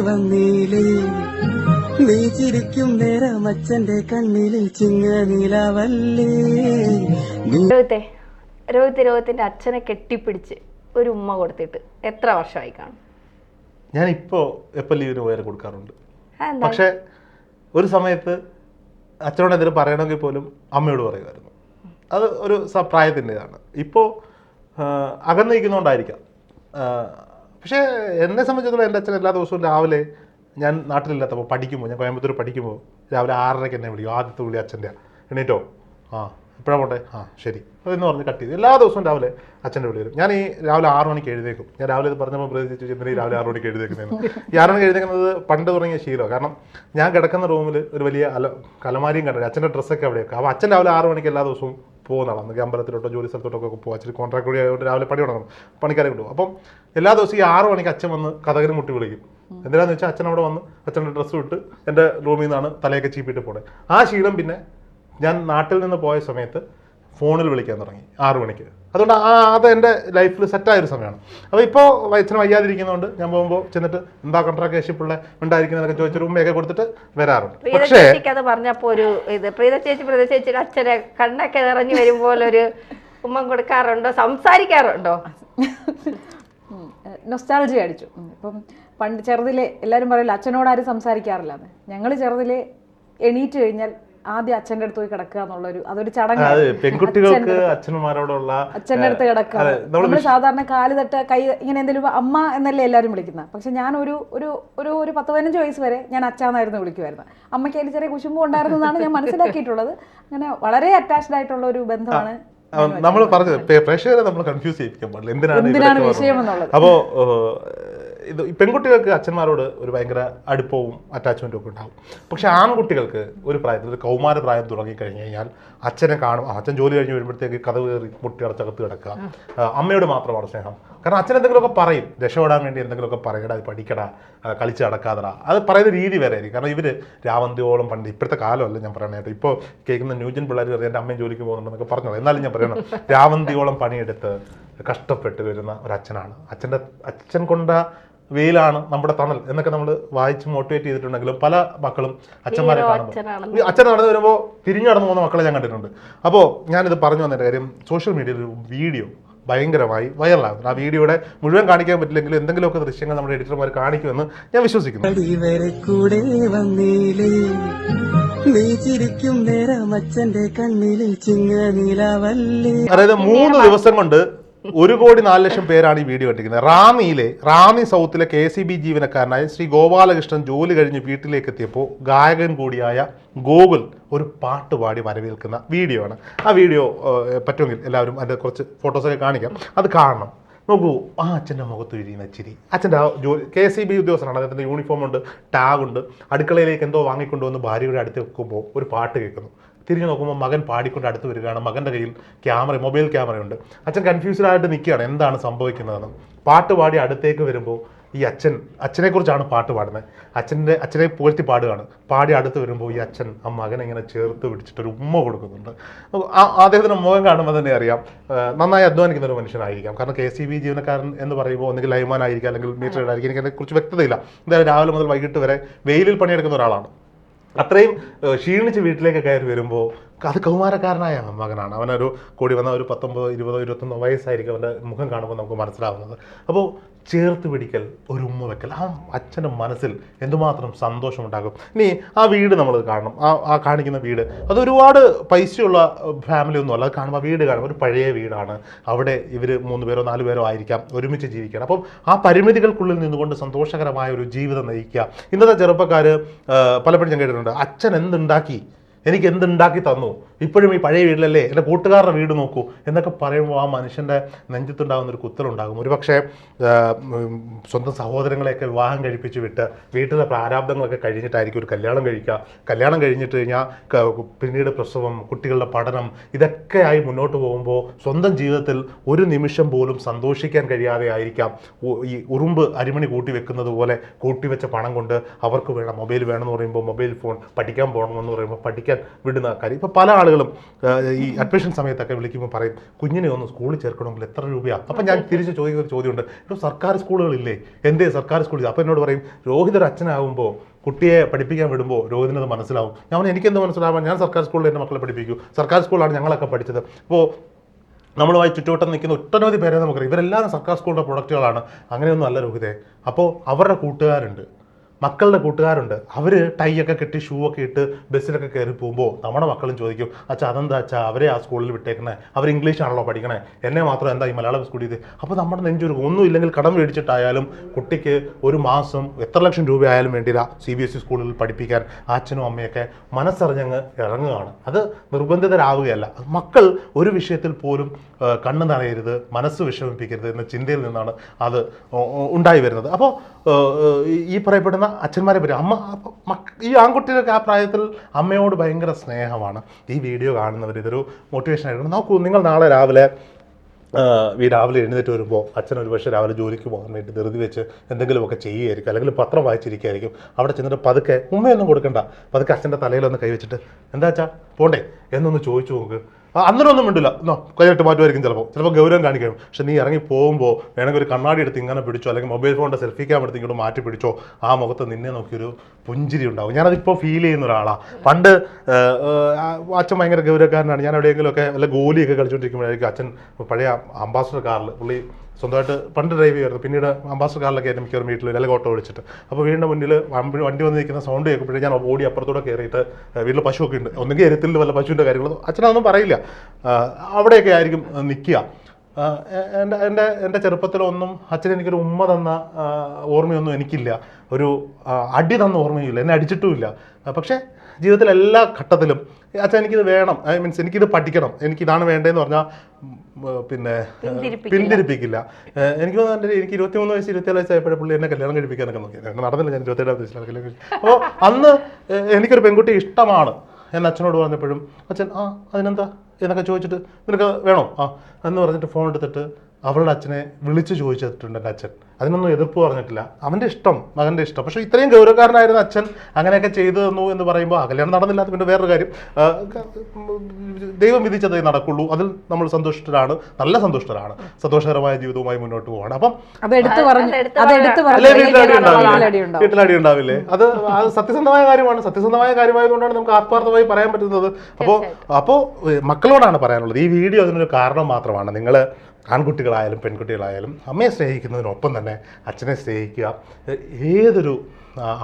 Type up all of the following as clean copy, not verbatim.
വന്നീലേ നീ ചിരിക്കും നേരം അച്ഛന്റെ കണ്ണിലെ ചിങ്ങനിലാവല്ലേ. രോഹിത്തിന്റെ അച്ഛനെ കെട്ടിപ്പിടിച്ച് ഒരു ഉമ്മ കൊടുത്തിട്ട് എത്ര വർഷമായി കാണും? ഞാൻ എപ്പോൾ ലീവിന് പോയാലും കൊടുക്കാറുണ്ട്. പക്ഷെ ഒരു സമയത്ത് അച്ഛനോട് എന്തെങ്കിലും പറയണമെങ്കിൽ പോലും അമ്മയോട് പറയുമായിരുന്നു. അത് ഒരു പ്രായത്തിൻ്റെതാണ്. ഇപ്പോൾ അകന്ന് നിൽക്കുന്നതുകൊണ്ടായിരിക്കാം. പക്ഷേ എന്നെ സംബന്ധിച്ചിടത്തോളം എൻ്റെ അച്ഛൻ എല്ലാ ദിവസവും രാവിലെ, ഞാൻ നാട്ടിലില്ലാത്തപ്പോൾ പഠിക്കുമ്പോൾ, ഞാൻ കോയമ്പത്തൂർ പഠിക്കുമ്പോൾ രാവിലെ 6:30 എന്നെ വിളിക്കും. ആദ്യത്തെ വിളി അച്ഛൻ്റെ, എണീറ്റോ, എപ്പോഴാണ് പോട്ടെ, ശരി അതെന്ന് പറഞ്ഞ് കട്ട് ചെയ്ത് എല്ലാ ദിവസവും രാവിലെ അച്ഛൻ്റെ വിളി വരും. ഞാൻ ഈ രാവിലെ 6 മണിക്ക് എഴുതേക്കും. ഞാൻ രാവിലെ ഇത് പറഞ്ഞപ്പോൾ പ്രതീക്ഷിച്ചു എന്തിനാ ഈ രാവിലെ 6 മണിക്ക് എഴുതേക്കുന്നതെന്ന്. ഈ 6 മണിക്ക് എഴുതേക്കുന്നത് പണ്ട് തുടങ്ങിയ ശീലമാണ്. കാരണം ഞാൻ കിടക്കുന്ന റൂമിൽ ഒരു വലിയ കലമാരിയും കണ്ടു, അച്ഛൻ്റെ ഡ്രസ്സൊക്കെ അവിടെയൊക്കെ. അപ്പോൾ അച്ഛൻ രാവിലെ 6 മണിക്ക് എല്ലാ ദിവസവും പോകുന്നതാണ്. അന്നൊക്കെ അമ്പലത്തിലോട്ടോ ജോലി സ്ഥലത്തോട്ടൊക്കെ പോകും. അച്ഛൻ കോൺട്രാക്ട് കൂടി ആയതുകൊണ്ട് രാവിലെ പണി തുടങ്ങും, പണിക്കാരെ കൊണ്ടുപോകും. അപ്പം എല്ലാ ദിവസവും ഈ 6 മണിക്ക് അച്ഛൻ വന്ന് കഥകിന് മുട്ടി വിളിക്കും. എന്തിനാന്ന് വെച്ചാൽ അച്ഛൻ അവിടെ വന്ന് അച്ഛൻ്റെ ഡ്രസ്സ് വിട്ട് എൻ്റെ റൂമിൽ നിന്നാണ് തലയൊക്കെ ചീപ്പിട്ട് പോണേ. ആ ശീലം പിന്നെ ഞാൻ നാട്ടിൽ നിന്ന് പോയ സമയത്ത് ഫോണിൽ വിളിക്കാൻ തുടങ്ങി 6 മണിക്ക്. അതുകൊണ്ട് അത് എൻ്റെ ലൈഫിൽ സെറ്റായൊരു സമയമാണ്. അപ്പോൾ ഇപ്പോൾ അച്ഛന് വയ്യാതിരിക്കുന്നതുകൊണ്ട് ഞാൻ പോകുമ്പോൾ ചെന്നിട്ട് എന്താ കോൺട്രാക്ട് കേസിപ്പിള്ള ഉണ്ടായിരിക്കുന്നതൊക്കെ ചോദിച്ചൊരു ഉമ്മയൊക്കെ കൊടുത്തിട്ട് വരാറുണ്ട്. പക്ഷേ അത് പറഞ്ഞപ്പോൾ ഒരു പ്രീത ചേച്ചി അച്ഛനെ കണ്ണൊക്കെ നിറഞ്ഞു വരുമ്പോൾ ഒരു ഉമ്മ കൊടുക്കാറുണ്ടോ, സംസാരിക്കാറുണ്ടോ? നൊസ്റ്റാൾജി അടിച്ചു. ഇപ്പം പണ്ട് ചെറുതിലെ എല്ലാവരും പറയില്ല അച്ഛനോട് ആരും സംസാരിക്കാറില്ലാന്ന്. ഞങ്ങൾ ചെറുതിലെ എണീറ്റ് കഴിഞ്ഞാൽ ആദ്യം അച്ഛൻ്റെ അടുത്ത് പോയി കിടക്കുക എന്നുള്ളൊരു അതൊരു ചടങ്ങ്. പെൺകുട്ടികൾക്ക് അച്ഛന്മാരോടുള്ള അച്ഛൻ്റെ അടുത്ത് കിടക്കുക. നമ്മൾ സാധാരണ കാല് തട്ട കൈ ഇങ്ങനെ എന്തെങ്കിലും അമ്മ എന്നല്ലേ എല്ലാവരും വിളിക്കുന്നത്. പക്ഷെ ഞാൻ ഒരു 10-15 വയസ്സ് വരെ ഞാൻ അച്ഛനായിരുന്നു വിളിക്കുമായിരുന്നു. അമ്മയ്ക്ക് അതിൽ ചെറിയ കുശുമ്പ് ഉണ്ടായിരുന്നതാണ് ഞാൻ മനസ്സിലാക്കിയിട്ടുള്ളത്. അങ്ങനെ വളരെ അറ്റാച്ച്ഡ് ആയിട്ടുള്ള ഒരു ബന്ധമാണ്. നമ്മൾ പറഞ്ഞത് പ്രേക്ഷകരെ നമ്മൾ കൺഫ്യൂസ് ചെയ്യിപ്പിക്കാൻ പാടില്ല എന്തിനാണ് വിഷയം എന്നുള്ളത്. അപ്പോൾ ഇത് പെൺകുട്ടികൾക്ക് അച്ഛന്മാരോട് ഒരു ഭയങ്കര അടുപ്പവും അറ്റാച്ച്മെൻറ്റും ഒക്കെ ഉണ്ടാകും. പക്ഷെ ആൺകുട്ടികൾക്ക് ഒരു പ്രായത്തിൽ, ഒരു കൗമാര പ്രായം തുടങ്ങിക്കഴിഞ്ഞ് കഴിഞ്ഞാൽ അച്ഛനെ കാണും. അച്ഛൻ ജോലി കഴിഞ്ഞ് വരുമ്പോഴത്തേക്ക് കഥ കയറി മുട്ടി അടച്ചകത്ത് കിടക്കുക. അമ്മയോട് മാത്രമാണ് സ്നേഹം. കാരണം അച്ഛൻ എന്തെങ്കിലുമൊക്കെ പറയും, രക്ഷപ്പെടാൻ വേണ്ടി എന്തെങ്കിലുമൊക്കെ പറയടാ, പഠിക്കടാ, കളിച്ച് നടക്കാതടാ. അത് പറയുന്ന രീതി വേറെ ആയിരിക്കും. കാരണം ഇവർ രാവന്തിയോളം പണ്ട്, ഇപ്പോഴത്തെ കാലമല്ല ഞാൻ പറയണേട്ടോ, ഇപ്പോൾ കേൾക്കുന്ന ന്യൂജൻ പിള്ളേർ കയറി എൻ്റെ അമ്മയും ജോലിക്ക് പോകുന്നുണ്ടെന്നൊക്കെ പറഞ്ഞോളൂ. എന്നാലും ഞാൻ പറയണം, രാവന്തിയോളം പണിയെടുത്ത് കഷ്ടപ്പെട്ട് വരുന്ന ഒരു അച്ഛനാണ്. അച്ഛൻ കൊണ്ട വെയിലാണ് നമ്മുടെ തണൽ എന്നൊക്കെ നമ്മൾ വായിച്ച് മോട്ടിവേറ്റ് ചെയ്തിട്ടുണ്ടെങ്കിലും പല മക്കളും അച്ഛന്മാരെ കാണുമ്പോൾ അച്ഛൻ നടന്നു വരുമ്പോൾ തിരിഞ്ഞു നടന്നു പോകുന്ന മക്കളെ ഞാൻ കണ്ടിട്ടുണ്ട്. അപ്പോൾ ഞാനിത് പറഞ്ഞു വന്നതിൻ്റെ കാര്യം, സോഷ്യൽ മീഡിയയിൽ ഒരു വീഡിയോ ഭയങ്കരമായി വൈറലാകുന്നു. ആ വീഡിയോയുടെ മുഴുവൻ കാണിക്കാൻ പറ്റില്ലെങ്കിലും എന്തെങ്കിലുമൊക്കെ ദൃശ്യങ്ങൾ നമ്മുടെ എഡിറ്റർമാർ കാണിക്കുമെന്ന് ഞാൻ വിശ്വസിക്കുന്നു. അതായത് 3 ദിവസം കൊണ്ട് 1,04,00,000 പേരാണ് ഈ വീഡിയോ കണ്ടിരിക്കുന്നത്. റാന്നി സൗത്തിലെ KCB ജീവനക്കാരനായ ശ്രീ ഗോപാലകൃഷ്ണൻ ജോലി കഴിഞ്ഞ് വീട്ടിലേക്ക് എത്തിയപ്പോൾ ഗായകൻ കൂടിയായ ഗോകുൽ ഒരു പാട്ട് പാടി വരവേൽക്കുന്ന വീഡിയോ ആണ്. ആ വീഡിയോ പറ്റുമെങ്കിൽ എല്ലാവരും അതിൻ്റെ കുറച്ച് ഫോട്ടോസൊക്കെ കാണിക്കാം, അത് കാണണം. നോക്കൂ, അച്ഛൻ്റെ മുഖത്ത് വിരിയുന്ന ചിരി. അച്ഛൻ്റെ ജോലി KCB ഉദ്യോഗസ്ഥനാണ്, അദ്ദേഹത്തിൻ്റെ യൂണിഫോം ഉണ്ട്, ടാഗുണ്ട്. അടുക്കളയിലേക്ക് എന്തോ വാങ്ങിക്കൊണ്ടുവന്ന് ഭാര്യയുടെ അടുത്ത് വെക്കുമ്പോൾ ഒരു പാട്ട് കേൾക്കുന്നു. തിരിഞ്ഞു നോക്കുമ്പോൾ മകൻ പാടിക്കൊണ്ട് അടുത്ത് വരികയാണ്. മകൻ്റെ കയ്യിൽ മൊബൈൽ ക്യാമറയുണ്ട്. അച്ഛൻ കൺഫ്യൂസ്ഡ് ആയിട്ട് നിൽക്കുകയാണ്, എന്താണ് സംഭവിക്കുന്നതെന്ന്. പാട്ട് പാടി അടുത്തേക്ക് വരുമ്പോൾ ഈ അച്ഛനെക്കുറിച്ചാണ് പാട്ട് പാടുന്നത്. അച്ഛനെ പുകഴ്ത്തി പാടുകയാണ്. പാടി അടുത്ത് വരുമ്പോൾ ഈ അച്ഛൻ ആ മകനെ ഇങ്ങനെ ചേർത്ത് പിടിച്ചിട്ടൊരു ഉമ്മ കൊടുക്കുന്നുണ്ട്. അദ്ദേഹത്തിൻ്റെ മുഖം കാണുമ്പോൾ തന്നെ അറിയാം നന്നായി അധ്വാനിക്കുന്ന ഒരു മനുഷ്യനായിരിക്കാം. കാരണം KCB ജീവനക്കാരൻ എന്ന് പറയുമ്പോൾ ഒന്നുകിൽ ലൈൻമാൻ ആയിരിക്കാം, അല്ലെങ്കിൽ മീറ്റർ ആയിരിക്കും. എനിക്ക് അതിനെക്കുറിച്ച് വ്യക്തതയില്ല. എന്തായാലും രാവിലെ മുതൽ വൈകിട്ട് വരെ വെയിലിൽ പണിയെടുക്കുന്ന ഒരാളാണ്. അത്രയും ക്ഷീണിച്ച് വീട്ടിലേക്ക് കയറി വരുമ്പോൾ അത് കൗമാരക്കാരനായ മകനാണ്. അവനൊരു കൂടി വന്ന ഒരു 19, 20, 21 വയസ്സായിരിക്കും അവൻ്റെ മുഖം കാണുമ്പോൾ നമുക്ക് മനസ്സിലാവുന്നത്. അപ്പോൾ ചേർത്ത് പിടിക്കൽ, ഒരു ഉമ്മ വെക്കൽ, ആ അച്ഛൻ്റെ മനസ്സിൽ എന്തുമാത്രം സന്തോഷമുണ്ടാകും. ഇനി ആ വീട് നമ്മൾ കാണണം. ആ കാണിക്കുന്ന വീട് അത് ഒരുപാട് പൈസയുള്ള ഫാമിലി ഒന്നും അല്ല. അത് കാണുമ്പോൾ വീട് കാണുമ്പോൾ ഒരു പഴയ വീടാണ്. അവിടെ ഇവർ 3 പേരോ 4 പേരോ ആയിരിക്കാം, ഒരുമിച്ച് ജീവിക്കണം. അപ്പം ആ പരിമിതികൾക്കുള്ളിൽ നിന്നുകൊണ്ട് സന്തോഷകരമായ ഒരു ജീവിതം നയിക്കുക. ഇന്നത്തെ ചെറുപ്പക്കാർ പലപ്പോഴും ഞാൻ കേട്ടിട്ടുണ്ട്, അച്ഛൻ എന്തുണ്ടാക്കി, എനിക്ക് എന്തുണ്ടാക്കി തന്നു, ഇപ്പോഴും ഈ പഴയ വീട്ടിലല്ലേ, എൻ്റെ കൂട്ടുകാരുടെ വീട് നോക്കൂ എന്നൊക്കെ പറയുമ്പോൾ ആ മനുഷ്യൻ്റെ നെഞ്ചത്തുണ്ടാകുന്ന ഒരു കുത്തലുണ്ടാകും. ഒരുപക്ഷെ സ്വന്തം സഹോദരങ്ങളെയൊക്കെ വിവാഹം കഴിപ്പിച്ച് വിട്ട് വീട്ടിലെ പ്രാരാബ്ദങ്ങളൊക്കെ കഴിഞ്ഞിട്ടായിരിക്കും ഒരു കല്യാണം കഴിക്കുക. കല്യാണം കഴിഞ്ഞിട്ട് കഴിഞ്ഞാൽ പിന്നീട് പ്രസവം, കുട്ടികളുടെ പഠനം, ഇതൊക്കെ ആയി മുന്നോട്ട് പോകുമ്പോൾ സ്വന്തം ജീവിതത്തിൽ ഒരു നിമിഷം പോലും സന്തോഷിക്കാൻ കഴിയാതെ ആയിരിക്കാം ഈ ഉറുമ്പ് അരിമണി കൂട്ടി വെക്കുന്നത് പോലെ കൂട്ടിവെച്ച പണം കൊണ്ട് അവർക്ക് വേണം മൊബൈൽ വേണമെന്ന് പറയുമ്പോൾ മൊബൈൽ ഫോൺ, പഠിക്കാൻ പോകണമെന്ന് പറയുമ്പോൾ പഠിക്കാൻ വിടുന്ന കാര്യം. ഇപ്പോൾ പല ആളുകളും ഈ അഡ്മിഷൻ സമയത്തൊക്കെ വിളിക്കുമ്പോൾ പറയും കുഞ്ഞിനെ ഒന്ന് സ്കൂളിൽ ചേർക്കണമെങ്കിൽ എത്ര രൂപയാണ്. അപ്പം ഞാൻ തിരിച്ച് ചോദിക്കുന്ന ഒരു ചോദ്യമുണ്ട്, ഇപ്പോൾ സർക്കാർ സ്കൂളുകളില്ലേ, എന്തേ സർക്കാർ സ്കൂളിൽ? അപ്പം എന്നോട് പറയും രോഹിത് ഒരു അച്ഛനാകുമ്പോൾ കുട്ടിയെ പഠിപ്പിക്കാൻ വിടുമ്പോൾ രോഹിതിനത് മനസ്സിലാവും. ഞാൻ എനിക്കെന്ത് മനസ്സിലാവാൻ, ഞാൻ സർക്കാർ സ്കൂളിൽ എൻ്റെ മക്കളെ പഠിപ്പിക്കൂ, സർക്കാർ സ്കൂളിലാണ് ഞങ്ങളൊക്കെ പഠിച്ചത്. അപ്പോൾ നമ്മളുമായി ചുറ്റുവട്ടം നിൽക്കുന്ന ഒട്ടനവധി പേരെ നമുക്കറിയാം, ഇവരെല്ലാവരും സർക്കാർ സ്കൂളിൻ്റെ പ്രൊഡക്റ്റുകളാണ്. അങ്ങനെയൊന്നും അല്ല രോഹിതേ. അപ്പോൾ അവരുടെ കൂട്ടുകാരുണ്ട്, മക്കളുടെ കൂട്ടുകാരുണ്ട്, അവർ ടൈ ഒക്കെ കെട്ടി ഷൂ ഒക്കെ ഇട്ട് ബസ്സിലൊക്കെ കയറി പോകുമ്പോൾ നമ്മുടെ മക്കളും ചോദിക്കും, അച്ഛാ അതെന്താ അച്ഛാ അവരെ ആ സ്കൂളിൽ വിട്ടേക്കണേ, അവർ ഇംഗ്ലീഷാണല്ലോ പഠിക്കണേ, എന്നെ മാത്രം എന്താ ഈ മലയാളം സ്കൂളിൽ ഇത്? അപ്പോൾ നമ്മുടെ നെഞ്ചൊരുക്കും. ഒന്നും ഇല്ലെങ്കിൽ കടം മേടിച്ചിട്ടായാലും കുട്ടിക്ക് ഒരു മാസം എത്ര ലക്ഷം രൂപ ആയാലും വേണ്ടിയില്ല CBSE സ്കൂളിൽ പഠിപ്പിക്കാൻ അച്ഛനും അമ്മയൊക്കെ മനസ്സറിഞ്ഞങ്ങ് ഇറങ്ങുകയാണ്. അത് നിർബന്ധിതരാവുകയല്ല. മക്കൾ ഒരു വിഷയത്തിൽ പോലും കണ്ണ് നിറയരുത്, മനസ്സ് വിഷമിപ്പിക്കരുത് എന്ന ചിന്തയിൽ നിന്നാണ് അത് ഉണ്ടായി വരുന്നത്. അപ്പോൾ ഈ പറയപ്പെടുന്ന അച്ഛന്മാരെ പറ്റി ഈ ആൺകുട്ടികൾക്ക് ആ പ്രായത്തിൽ അമ്മയോട് ഭയങ്കര സ്നേഹമാണ്. ഈ വീഡിയോ കാണുന്നവർ ഇതൊരു മോട്ടിവേഷൻ ആയിരുന്നു. നോക്കൂ, നിങ്ങൾ നാളെ രാവിലെ എഴുന്നേറ്റ് വരുമ്പോൾ അച്ഛൻ ഒരു പക്ഷേ രാവിലെ ജോലിക്ക് പോകാൻ വേണ്ടി ധൃതി വെച്ച് എന്തെങ്കിലുമൊക്കെ ചെയ്യുമായിരിക്കും, അല്ലെങ്കിൽ പത്രം വായിച്ചിരിക്കുകയായിരിക്കും. അവിടെ ചെന്നിട്ട് പതുക്കെ ഉമ്മയൊന്നും കൊടുക്കണ്ട, പതുക്കെ അച്ഛൻ്റെ തലയിലൊന്ന് കൈവച്ചിട്ട് എന്താ അച്ഛാ പോണ്ടേ എന്നൊന്ന് ചോദിച്ചു നോക്ക്. അന്നേരമൊന്നും മിണ്ടില്ല, കൈയിട്ട് മാറ്റുമായിരിക്കും, ചിലപ്പോൾ ഗൗരവം കാണിക്കും. പക്ഷെ നീ ഇറങ്ങി പോകുമ്പോൾ വേണമെങ്കിൽ ഒരു കണ്ണാടി എടുത്ത് ഇങ്ങനെ പിടിച്ചോ, അല്ലെങ്കിൽ മൊബൈൽ ഫോണിൻ്റെ സെൽഫി ക്യാം എടുത്ത് ഇങ്ങോട്ട് മാറ്റി പിടിച്ചോ, ആ മുഖത്ത് നിന്നെ നോക്കിയൊരു പുഞ്ചിരി ഉണ്ടാവും. ഞാനതിപ്പോൾ ഫീൽ ചെയ്യുന്ന ഒരാളാണ്. പണ്ട് അച്ഛൻ ഭയങ്കര ഗൗരവക്കാരനാണ്. ഞാൻ എവിടെയെങ്കിലുമൊക്കെ വല്ല ഗോലിയൊക്കെ കളിച്ചുകൊണ്ടിരിക്കുമ്പോഴായിരിക്കും അച്ഛൻ പഴയ അംബാസഡർ കാറിൽ, പുള്ളി സ്വന്തമായിട്ട് പണ്ട് ഡ്രൈവ് ചെയ്യുമായിരുന്നു, പിന്നീട് അംബാസഡർ കാറിലൊക്കെ ആയിരുന്നു മിക്കവാറും വീട്ടിൽ അല്ലെങ്കിൽ ഓട്ടോ വിളിച്ചിട്ട്. അപ്പോൾ വീടിൻ്റെ മുന്നിൽ വണ്ടി വന്ന് നിൽക്കുന്ന സൗണ്ട് കേൾക്കുമ്പോഴേ ഞാൻ ഓടി അപ്പുറത്തൂടെ കയറിയിട്ട്, വീട്ടിൽ പശുവൊക്കെ ഉണ്ട്, ഒന്നുകിൽ എരുത്തിൽ വല്ല പശുവിൻ്റെ കാര്യങ്ങൾ അച്ഛനൊന്നും പറയില്ല, അവിടെയൊക്കെ ആയിരിക്കും നിൽക്കുക. എൻ്റെ ചെറുപ്പത്തിലൊന്നും അച്ഛൻ എനിക്കൊരു ഉമ്മ തന്ന ഓർമ്മയൊന്നും എനിക്കില്ല, ഒരു അടി തന്ന ഓർമ്മയില്ല, എന്നെ അടിച്ചിട്ടുമില്ല. പക്ഷേ ജീവിതത്തിൽ എല്ലാ ഘട്ടത്തിലും അച്ഛൻ എനിക്കിത് വേണം, മീൻസ് എനിക്കിത് പഠിക്കണം, എനിക്കിതാണ് വേണ്ടതെന്ന് പറഞ്ഞാൽ പിന്നെ പിന്തിരിപ്പിക്കില്ല. എനിക്ക് തോന്നുന്നു എനിക്ക് 23 വയസ്സ് 24 വയസ്സായപ്പോഴേ പുള്ളി എന്നെ കല്യാണം കഴിപ്പിക്കാനൊക്കെ നോക്കി. നടന്നില്ല, ഞാൻ 27 വയസ്സിലാണ് കല്യാണം കഴിച്ചു. അപ്പോൾ അന്ന് എനിക്കൊരു പെൺകുട്ടി ഇഷ്ടമാണ് എന്ന് അച്ഛനോട് പറഞ്ഞപ്പോഴും അച്ഛൻ അതിനെന്താ എന്നൊക്കെ ചോദിച്ചിട്ട് നിനക്ക് വേണോ എന്ന് പറഞ്ഞിട്ട് ഫോൺ എടുത്തിട്ട് അവളുടെ അച്ഛനെ വിളിച്ച് ചോദിച്ചിട്ടുണ്ട് എൻ്റെ അച്ഛൻ. അതിനൊന്നും എതിർപ്പ് പറഞ്ഞിട്ടില്ല, അവൻ്റെ ഇഷ്ടം, മകൻ്റെ ഇഷ്ടം. പക്ഷേ ഇത്രയും ഗൗരവക്കാരനായിരുന്ന അച്ഛൻ അങ്ങനെയൊക്കെ ചെയ്തു തന്നു എന്ന് പറയുമ്പോൾ കല്യാണം നടന്നില്ലാത്ത പിന്നെ വേറൊരു കാര്യം, ദൈവം വിധിച്ചതേ നടക്കുള്ളൂ, അതിൽ നമ്മൾ സന്തുഷ്ടരാണ്, നല്ല സന്തോഷകരമാണ്, സന്തോഷകരമായ ജീവിതവുമായി മുന്നോട്ട് പോവാണ്. അപ്പം വീട്ടിലടി ഉണ്ടാവില്ലേ? അത് സത്യസന്ധമായ കാര്യമാണ്. സത്യസന്ധമായ കാര്യമായതുകൊണ്ടാണ് നമുക്ക് ആത്മാർത്ഥമായി പറയാൻ പറ്റുന്നത്. അപ്പോൾ മക്കളോടാണ് പറയാനുള്ളത്, ഈ വീഡിയോ അതിനൊരു കാരണം മാത്രമാണ്. നിങ്ങൾ ആൺകുട്ടികളായാലും പെൺകുട്ടികളായാലും അമ്മയെ സ്നേഹിക്കുന്നതിനൊപ്പം തന്നെ അച്ഛനെ സ്നേഹിക്കുക. ഏതൊരു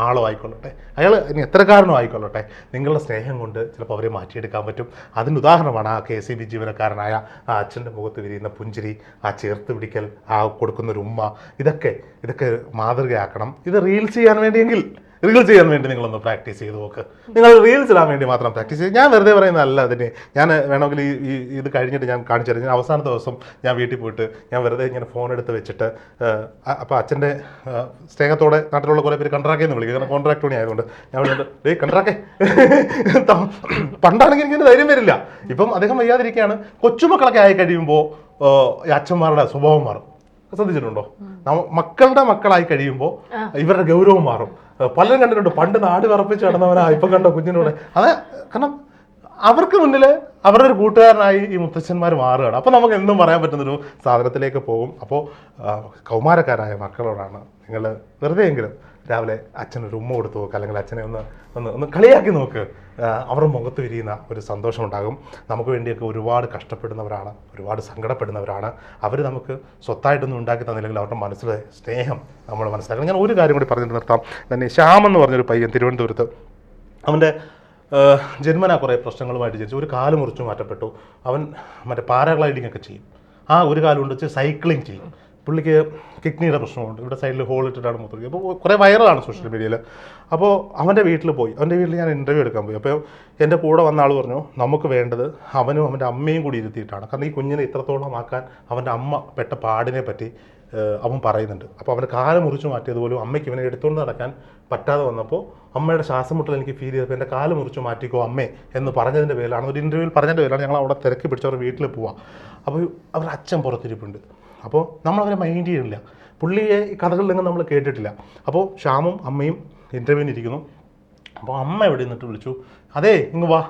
ആളോ ആയിക്കൊള്ളട്ടെ, അയാൾ ഇനി എത്രക്കാരനോ ആയിക്കൊള്ളട്ടെ, നിങ്ങളുടെ സ്നേഹം കൊണ്ട് ചിലപ്പോൾ അവരെ മാറ്റിയെടുക്കാൻ പറ്റും. അതിന് ഉദാഹരണമാണ് ആ KCB ജീവനക്കാരനായ ആ അച്ഛൻ്റെ മുഖത്ത് വിരിയുന്ന പുഞ്ചിരി, ആ ചേർത്ത് പിടിക്കൽ, ആ കൊടുക്കുന്നൊരു ഉമ്മ. ഇതൊക്കെ മാതൃകയാക്കണം. ഇത് റീൽസ് ചെയ്യാൻ വേണ്ടി നിങ്ങളൊന്ന് പ്രാക്ടീസ് ചെയ്ത് നോക്ക്. നിങ്ങൾ റീൽസ് ഇടാൻ വേണ്ടി മാത്രം പ്രാക്ടീസ് ചെയ്ത്, ഞാൻ വെറുതെ പറയുന്നതല്ല അതിന്. ഞാൻ വേണമെങ്കിൽ ഇത് കഴിഞ്ഞിട്ട് ഞാൻ കാണിച്ചു തരാം. ഞാൻ അവസാനത്തെ ദിവസം ഞാൻ വീട്ടിൽ പോയിട്ട് ഞാൻ വെറുതെ ഇങ്ങനെ ഫോൺ എടുത്ത് വെച്ചിട്ട്, അപ്പോൾ അച്ഛൻ്റെ സ്നേഹത്തോടെ നാട്ടിലുള്ള കുറേ പേര് കണ്ട്രാക്കേന്ന് വിളിക്കും, കാരണം കോൺട്രാക്ട് പണി ആയതുകൊണ്ട്. ഞാൻ വിളിച്ചിട്ട് കണ്ട്രാക്കേ, പണ്ടാണെങ്കിൽ എനിക്കൊരു ധൈര്യം വരില്ല. ഇപ്പം അദ്ദേഹം വയ്യാതിരിക്കുകയാണ്. കൊച്ചുമക്കളൊക്കെ ആയി കഴിയുമ്പോൾ അച്ഛന്മാരുടെ സ്വഭാവം മാറും. ശ്രദ്ധിച്ചിട്ടുണ്ടോ? മക്കളുടെ മക്കളായി കഴിയുമ്പോൾ ഇവരുടെ ഗൗരവം മാറും. പലരും കണ്ടിട്ടുണ്ട്, പണ്ട് നാട് വിറപ്പിച്ച് നടന്നവനാ ഇപ്പം കണ്ടോ കുഞ്ഞിനോട്. അത് കാരണം അവർക്ക് മുന്നിൽ അവരുടെ ഒരു കൂട്ടുകാരനായി ഈ മുത്തച്ഛന്മാർ മാറുകയാണ്. അപ്പോൾ നമുക്ക് എന്നും പറയാൻ പറ്റുന്നൊരു സാധനത്തിലേക്ക് പോകും. അപ്പോൾ കൗമാരക്കാരായ മക്കളോടാണ് നിങ്ങൾ വെറുതെ എങ്കിലും രാവിലെ അച്ഛനൊരു ഉമ്മ കൊടുത്ത് നോക്കുക, അല്ലെങ്കിൽ അച്ഛനെ ഒന്ന് കളിയാക്കി നോക്ക്. അവരുടെ മുഖത്ത് വിരിയുന്ന ഒരു സന്തോഷമുണ്ടാകും. നമുക്ക് വേണ്ടിയൊക്കെ ഒരുപാട് കഷ്ടപ്പെടുന്നവരാണ്, ഒരുപാട് സങ്കടപ്പെടുന്നവരാണ്. അവർ നമുക്ക് സ്വത്തായിട്ടൊന്നും ഉണ്ടാക്കി തന്നില്ലെങ്കിൽ അവരുടെ മനസ്സിലെ സ്നേഹം നമ്മൾ മനസ്സിലാക്കണം. ഞാൻ ഒരു കാര്യം കൂടി പറഞ്ഞിട്ട് നിർത്താം. തന്നെ ശ്യാമെന്ന് പറഞ്ഞൊരു പയ്യൻ തിരുവനന്തപുരത്ത്, അവൻ്റെ ജന്മനാ കുറേ പ്രശ്നങ്ങളുമായിട്ട് ജനിച്ചു. ഒരു കാല് മുറിച്ചു മാറ്റപ്പെട്ടു. അവൻ പാരാഗ്ലൈഡിങ് ഒക്കെ ചെയ്യും. ഒരു കാലം കൊണ്ട് വെച്ച് സൈക്ലിങ് ചെയ്യും. പുള്ളിക്ക് കിഡ്നിയുടെ പ്രശ്നമുണ്ട്, ഇവിടെ സൈഡിൽ ഹോൾ ഇട്ടിട്ടാണ് മൂത്രം. അപ്പോൾ കുറേ വൈറലാണ് സോഷ്യൽ മീഡിയയിൽ. അപ്പോൾ അവൻ്റെ വീട്ടിൽ ഞാൻ ഇൻ്റർവ്യൂ എടുക്കാൻ പോയി. അപ്പോൾ എൻ്റെ കൂടെ വന്ന ആൾ പറഞ്ഞു, നമുക്ക് വേണ്ടത് അവനും അവൻ്റെ അമ്മയും കൂടി ഇരുത്തിയിട്ടാണ്. കാരണം ഈ കുഞ്ഞിനെ ഇത്രത്തോളം ആക്കാൻ അവൻ്റെ അമ്മ പെട്ട പാടിനെ പറ്റി അവൻ പറയുന്നുണ്ട്. അപ്പോൾ അവൻ്റെ കാല് മുറിച്ച് മാറ്റിയതുപോലും അമ്മയ്ക്ക് ഇവനെ എടുത്തുകൊണ്ട് നടക്കാൻ പറ്റാതെ വന്നപ്പോൾ അമ്മയുടെ ശ്വാസം മുട്ടൽ എനിക്ക് ഫീൽ ചെയ്തപ്പോൾ എൻ്റെ കാല് മുറിച്ച് മാറ്റിക്കോ അമ്മേ എന്ന് പറഞ്ഞതിൻ്റെ പേരിലാണ്, ഒരു ഇൻ്റർവ്യൂവിൽ പറഞ്ഞതിൻ്റെ പേരിലാണ് ഞങ്ങൾ അവിടെ തിരക്കി പിടിച്ചവരുടെ വീട്ടിൽ പോവാം. അപ്പോൾ അവർ അച്ഛൻ പുറത്തിരിപ്പുണ്ട്. അപ്പോൾ നമ്മളവരെ മൈൻഡ് ചെയ്യുന്നില്ല. പുള്ളിയെ ഈ കഥകളിലൊന്നും നമ്മൾ കേട്ടിട്ടില്ല. അപ്പോൾ ശ്യാമും അമ്മയും ഇൻ്റർവ്യൂവിന് ഇരിക്കുന്നു. അപ്പോൾ അമ്മ എവിടെ നിന്നിട്ട് വിളിച്ചു, അതേ ഇങ്ങ് വാ,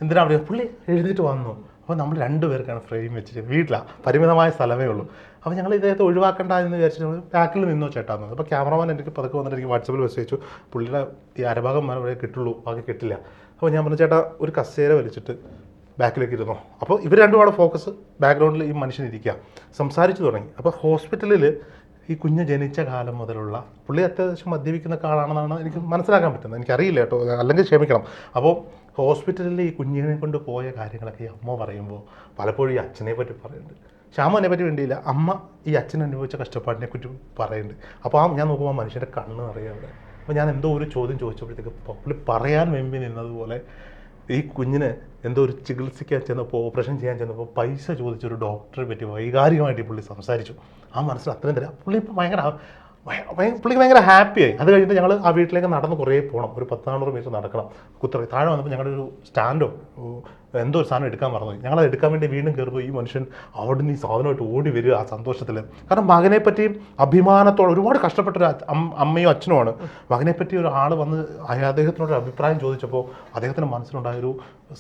എന്തിനാ പറയുക, പുള്ളി എഴുന്നേറ്റ് വന്നു. അപ്പോൾ നമ്മൾ രണ്ടുപേർക്കാണ് ഫ്രെയിം വെച്ചിട്ട്, വീട്ടിലാണ്, പരിമിതമായ സ്ഥലമേ ഉള്ളൂ. അപ്പോൾ ഞങ്ങൾ ഇദ്ദേഹത്തെ ഒഴിവാക്കണ്ട എന്ന് വിചാരിച്ചിട്ട് ബാക്കിൽ നിന്നോ ചേട്ടാന്ന്. അപ്പോൾ ക്യാമറമാൻ എനിക്ക് പതുക്കെ വന്നിട്ട് എനിക്ക് വാട്സപ്പിൽ മെസ്സേജ് അയച്ചു, പുള്ളിയുടെ ഈ അരഭാഗം വരെ കിട്ടുള്ളൂ, ബാക്കി കിട്ടില്ല. അപ്പോൾ ഞാൻ പറഞ്ഞു, ചേട്ടാ ഒരു കസേര വലിച്ചിട്ട് ബാക്കിലേക്ക് ഇരുന്നോ. അപ്പോൾ ഇവർ രണ്ടും അവിടെ ഫോക്കസ്, ബാക്ക്ഗ്രൗണ്ടിൽ ഈ മനുഷ്യൻ ഇരിക്കുക, സംസാരിച്ചു തുടങ്ങി. അപ്പോൾ ഹോസ്പിറ്റലിൽ ഈ കുഞ്ഞ് ജനിച്ച കാലം മുതലുള്ള പുള്ളി അത്യാവശ്യം മദ്യപിക്കുന്ന ആളാണെന്നാണ് എനിക്ക് മനസ്സിലാക്കാൻ പറ്റുന്നത്. എനിക്കറിയില്ല കേട്ടോ, അല്ലെങ്കിൽ ക്ഷമിക്കണം. അപ്പോൾ ഹോസ്പിറ്റലിൽ ഈ കുഞ്ഞിനെ കൊണ്ട് പോയ കാര്യങ്ങളൊക്കെ ഈ അമ്മ പറയുമ്പോൾ പലപ്പോഴും ഈ അച്ഛനെ പറ്റി പറയുന്നുണ്ട്. ശ്യാമനെ പറ്റി വേണ്ടിയില്ല, അമ്മ ഈ അച്ഛൻ അനുഭവിച്ച കഷ്ടപ്പാടിനെ പറ്റി പറയുന്നുണ്ട്. അപ്പോൾ ഞാൻ നോക്കുമ്പോൾ മനുഷ്യൻ്റെ കണ്ണ് അറിയാം അവിടെ. അപ്പോൾ ഞാൻ എന്തോ ഒരു ചോദ്യം ചോദിച്ചപ്പോഴത്തേക്ക് പുള്ളി പറയാൻ വെമ്പി നിന്നതുപോലെ ഈ കുഞ്ഞിന് എന്തോ ഒരു ചികിത്സിക്കാൻ ചെന്നപ്പോൾ, ഓപ്പറേഷൻ ചെയ്യാൻ ചെന്നപ്പോൾ പൈസ ചോദിച്ചൊരു ഡോക്ടറെ പറ്റി വൈകാരികമായിട്ട് പുള്ളി സംസാരിച്ചു. ആ മനസ്സിൽ അത്രയും തരാം. പുള്ളി ഇപ്പോൾ പുള്ളിക്ക് ഭയങ്കര ഹാപ്പിയായി. അത് കഴിഞ്ഞിട്ട് ഞങ്ങൾ ആ വീട്ടിലേക്ക് നടന്ന് കുറേ പോകണം, ഒരു 10-400 മീറ്റർ നടക്കണം. കുത്തറ താഴെ വന്നപ്പോൾ ഞങ്ങളുടെ ഒരു സ്റ്റാൻഡോ എന്തോ ഒരു സാധനം എടുക്കാൻ മറന്നു. ഞങ്ങളത് എടുക്കാൻ വേണ്ടി വീണ്ടും കയറുമ്പോൾ ഈ മനുഷ്യൻ അവിടെ നിന്ന് ഈ സാധനമായിട്ട് ഓടി വരിക ആ സന്തോഷത്തിൽ. കാരണം മകനെ പറ്റി അഭിമാനത്തോടെ, ഒരുപാട് കഷ്ടപ്പെട്ടൊരു അമ്മയും അച്ഛനുമാണ്. മകനെ പറ്റി ഒരാൾ വന്ന് അദ്ദേഹത്തിനോട് അഭിപ്രായം ചോദിച്ചപ്പോൾ അദ്ദേഹത്തിൻ്റെ മനസ്സിലുണ്ടായൊരു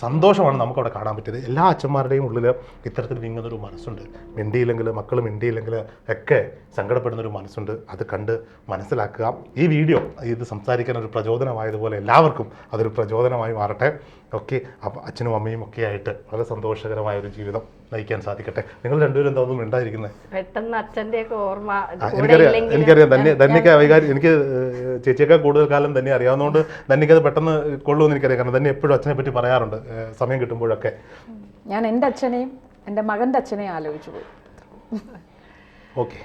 സന്തോഷമാണ് നമുക്കവിടെ കാണാൻ പറ്റിയത്. എല്ലാ അച്ഛന്മാരുടെയും ഉള്ളിൽ ഇത്തരത്തിൽ വിങ്ങുന്നൊരു മനസ്സുണ്ട്. മിണ്ടിയില്ലെങ്കിൽ, മക്കൾ മിണ്ടിയില്ലെങ്കിൽ ഒക്കെ സങ്കടപ്പെടുന്നൊരു മനസ്സുണ്ട്. അത് കണ്ട് മനസ്സിലാക്കുക. ഈ വീഡിയോ ഇത് സംസാരിക്കാൻ ഒരു പ്രചോദനമായതുപോലെ എല്ലാവർക്കും അതൊരു പ്രചോദനമായി മാറട്ടെ. ഓക്കെ, അപ്പോൾ അച്ഛനും അമ്മയും ഒക്കെ ആയിട്ട് വളരെ സന്തോഷകരമായ ഒരു ജീവിതം നയിക്കാൻ സാധിക്കട്ടെ. നിങ്ങൾ രണ്ടുപേരും എന്താ ഒന്നും മിണ്ടായിരിക്കുന്നത്? പെട്ടെന്ന് അച്ഛൻ്റെയൊക്കെ ഓർമ്മ. എനിക്കറിയാം ധന്യക്ക് വൈകാരി, എനിക്ക് ചേച്ചിയേക്കാൾ കൂടുതൽ കാലം തന്നെ അറിയാവുന്നതുകൊണ്ട് ധന്യക്കത് പെട്ടെന്ന് കൊള്ളുമെന്ന് എനിക്കറിയാം. കാരണം തന്നെ എപ്പോഴും അച്ഛനെ പറ്റി പറയാറുണ്ട് സമയം കിട്ടുമ്പോഴൊക്കെ. ഞാൻ എൻ്റെ അച്ഛനെയും എൻ്റെ മകൻ്റെ അച്ഛനെയും ആലോചിച്ചു പോയി. ഓക്കെ.